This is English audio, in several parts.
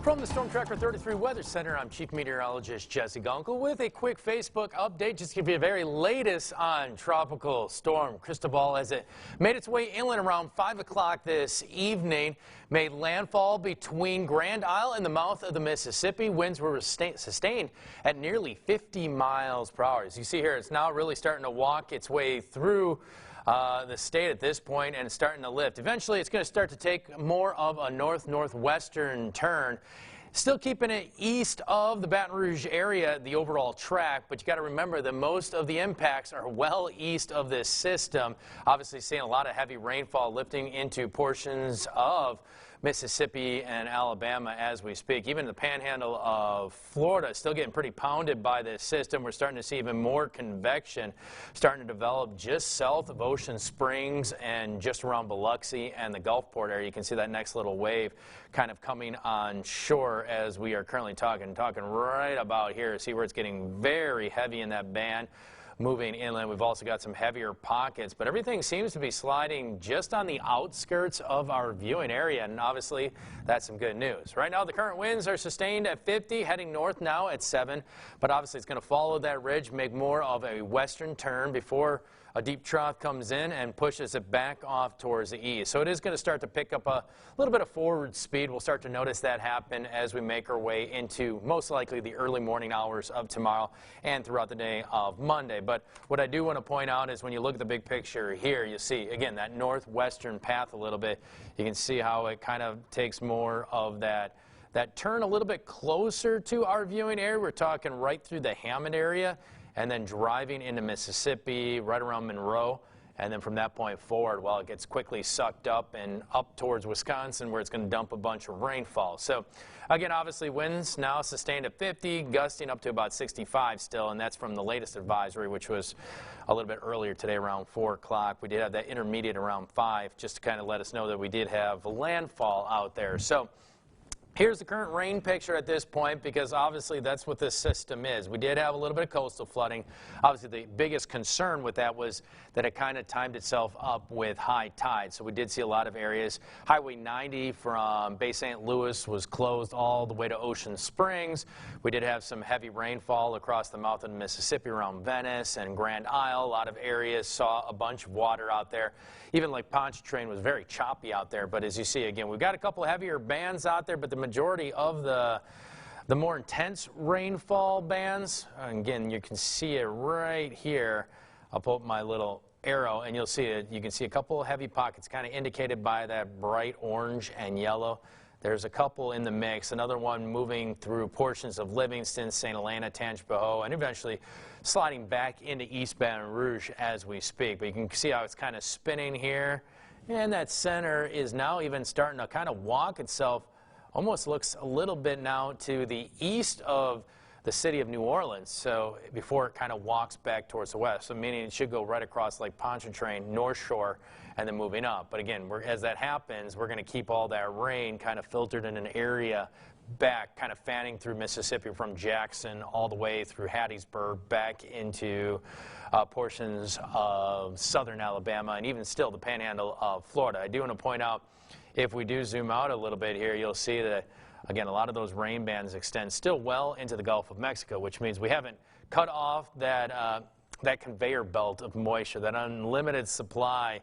From the Storm Tracker 33 Weather Center, I'm Chief Meteorologist Jesse Gunkel with a quick Facebook update. Just to give you the very latest on Tropical Storm Cristobal as it made its way inland around 5 o'clock this evening. Made landfall between Grand Isle and the mouth of the Mississippi. Winds were sustained at nearly 50 miles per hour. As you see here, it's now really starting to walk its way through the state at this point, and it's starting to lift. Eventually, it's going to start to take more of a northwestern turn. Still keeping it east of the Baton Rouge area, the overall track, but you got to remember that most of the impacts are well east of this system. Obviously, seeing a lot of heavy rainfall lifting into portions of Mississippi and Alabama as we speak. Even the panhandle of Florida is still getting pretty pounded by this system. We're starting to see even more convection starting to develop just south of Ocean Springs and just around Biloxi and the Gulfport area. You can see that next little wave kind of coming on shore as we are currently talking right about here. See where it's getting very heavy in that band. Moving inland, we've also got some heavier pockets, but everything seems to be sliding just on the outskirts of our viewing area, and obviously that's some good news. Right now, the current winds are sustained at 50, heading north now at 7, but obviously it's going to follow that ridge, make more of a western turn before a deep trough comes in and pushes it back off towards the east. So it is going to start to pick up a little bit of forward speed. We'll start to notice that happen as we make our way into most likely the early morning hours of tomorrow and throughout the day of Monday. But what I do want to point out is when you look at the big picture here, you see, again, that northwestern path a little bit. You can see how it kind of takes more of that turn a little bit closer to our viewing area. We're talking right through the Hammond area, and then driving into Mississippi, right around Monroe, and then from that point forward, well, it gets quickly sucked up and up towards Wisconsin, where it's going to dump a bunch of rainfall. So, again, obviously winds now sustained at 50, gusting up to about 65 still, and that's from the latest advisory, which was a little bit earlier today around 4 o'clock. We did have that intermediate around 5, just to kind of let us know that we did have landfall out there. So, here's the current rain picture at this point, because obviously that's what this system is. We did have a little bit of coastal flooding. Obviously, the biggest concern with that was that it kind of timed itself up with high tide. So we did see a lot of areas. Highway 90 from Bay St. Louis was closed all the way to Ocean Springs. We did have some heavy rainfall across the mouth of the Mississippi around Venice and Grand Isle. A lot of areas saw a bunch of water out there. Even Lake Pontchartrain was very choppy out there. But as you see, again, we've got a couple of heavier bands out there, but the majority of the more intense rainfall bands, again, you can see it right here. I'll put my little arrow and you'll see it. You can see a couple of heavy pockets kind of indicated by that bright orange and yellow. There's a couple in the mix, another one moving through portions of Livingston, St. Helena, Tangipahoa, and eventually sliding back into East Baton Rouge as we speak. But you can see how it's kind of spinning here, and that center is now even starting to kind of walk itself. Almost looks a little bit now to the east of the city of New Orleans, so before it kind of walks back towards the west, so meaning it should go right across Lake Pontchartrain, North Shore, and then moving up. But again, as that happens, we're going to keep all that rain kind of filtered in an area back, kind of fanning through Mississippi from Jackson all the way through Hattiesburg back into portions of southern Alabama and even still the panhandle of Florida. I do want to point out, if we do zoom out a little bit here, you'll see that, again, a lot of those rain bands extend still well into the Gulf of Mexico, which means we haven't cut off that conveyor belt of moisture, that unlimited supply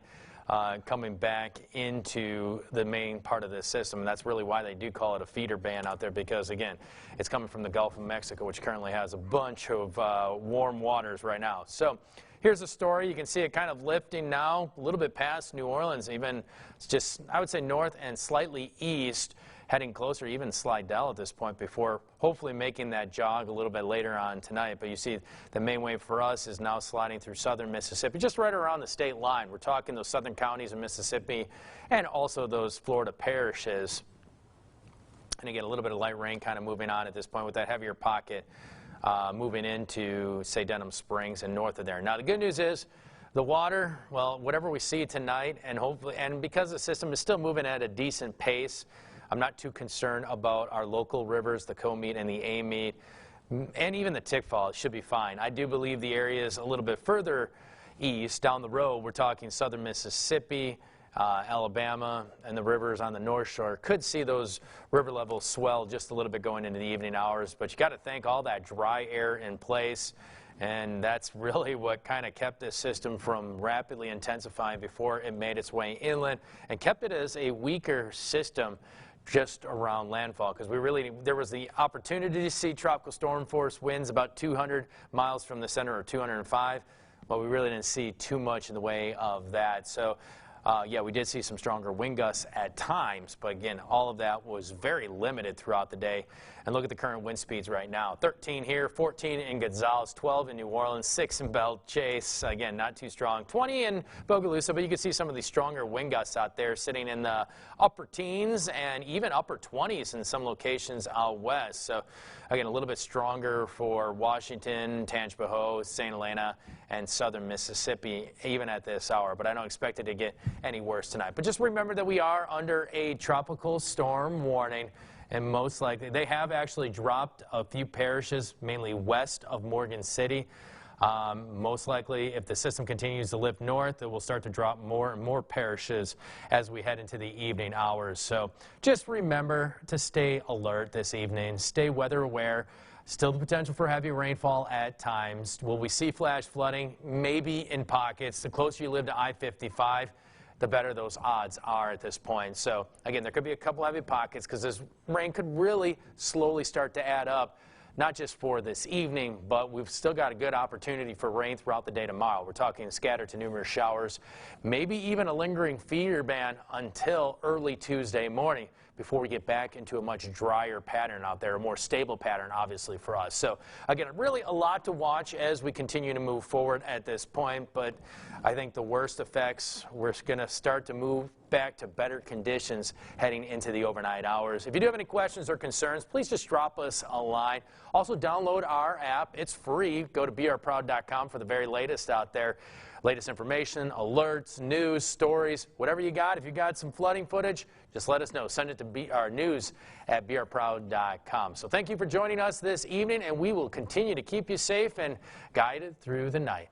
coming back into the main part of this system. And that's really why they do call it a feeder band out there, because, again, it's coming from the Gulf of Mexico, which currently has a bunch of warm waters right now. So here's the story. You can see it kind of lifting now, a little bit past New Orleans, even just, I would say, north and slightly east, heading closer, even Slidell at this point, before hopefully making that jog a little bit later on tonight. But you see the main wave for us is now sliding through southern Mississippi, just right around the state line. We're talking those southern counties in Mississippi and also those Florida parishes. And again, a little bit of light rain kind of moving on at this point with that heavier pocket moving into, say, Denham Springs and north of there. Now, the good news is the water, well, whatever we see tonight, and hopefully, and because the system is still moving at a decent pace, I'm not too concerned about our local rivers, the Comead and the Amite, and even the Tickfall. It should be fine. I do believe the areas a little bit further east, down the road, we're talking southern Mississippi, Alabama and the rivers on the North Shore could see those river levels swell just a little bit going into the evening hours. But you got to thank all that dry air in place. And that's really what kind of kept this system from rapidly intensifying before it made its way inland and kept it as a weaker system just around landfall, because there was the opportunity to see tropical storm force winds about 200 miles from the center, or 205, but we really didn't see too much in the way of that. So yeah, we did see some stronger wind gusts at times, but again, all of that was very limited throughout the day. And look at the current wind speeds right now. 13 here, 14 in Gonzales, 12 in New Orleans, 6 in Belle Chase. Again, not too strong. 20 in Bogalusa, but you can see some of these stronger wind gusts out there sitting in the upper teens and even upper 20s in some locations out west. So again, a little bit stronger for Washington, Tangipahoa, St. Helena, and southern Mississippi, even at this hour. But I don't expect it to get any worse tonight. But just remember that we are under a tropical storm warning, and most likely they have actually dropped a few parishes, mainly west of Morgan City. Most likely, if the system continues to lift north, it will start to drop more and more parishes as we head into the evening hours. So just remember to stay alert this evening, stay weather aware. Still the potential for heavy rainfall at times. Will we see flash flooding? Maybe in pockets. The closer you live to I-55, the better those odds are at this point. So again, there could be a couple heavy pockets because this rain could really slowly start to add up, not just for this evening, but we've still got a good opportunity for rain throughout the day tomorrow. We're talking scattered to numerous showers, maybe even a lingering feeder band until early Tuesday morning before we get back into a much drier pattern out there, a more stable pattern, obviously, for us. So again, really a lot to watch as we continue to move forward at this point, but I think the worst effects, we're going to start to move back to better conditions heading into the overnight hours. If you do have any questions or concerns, please just drop us a line. Also, download our app. It's free. Go to brproud.com for the very latest out there. Latest information, alerts, news, stories, whatever you got. If you got some flooding footage, just let us know. Send it to our news at brproud.com. So thank you for joining us this evening, and we will continue to keep you safe and guided through the night.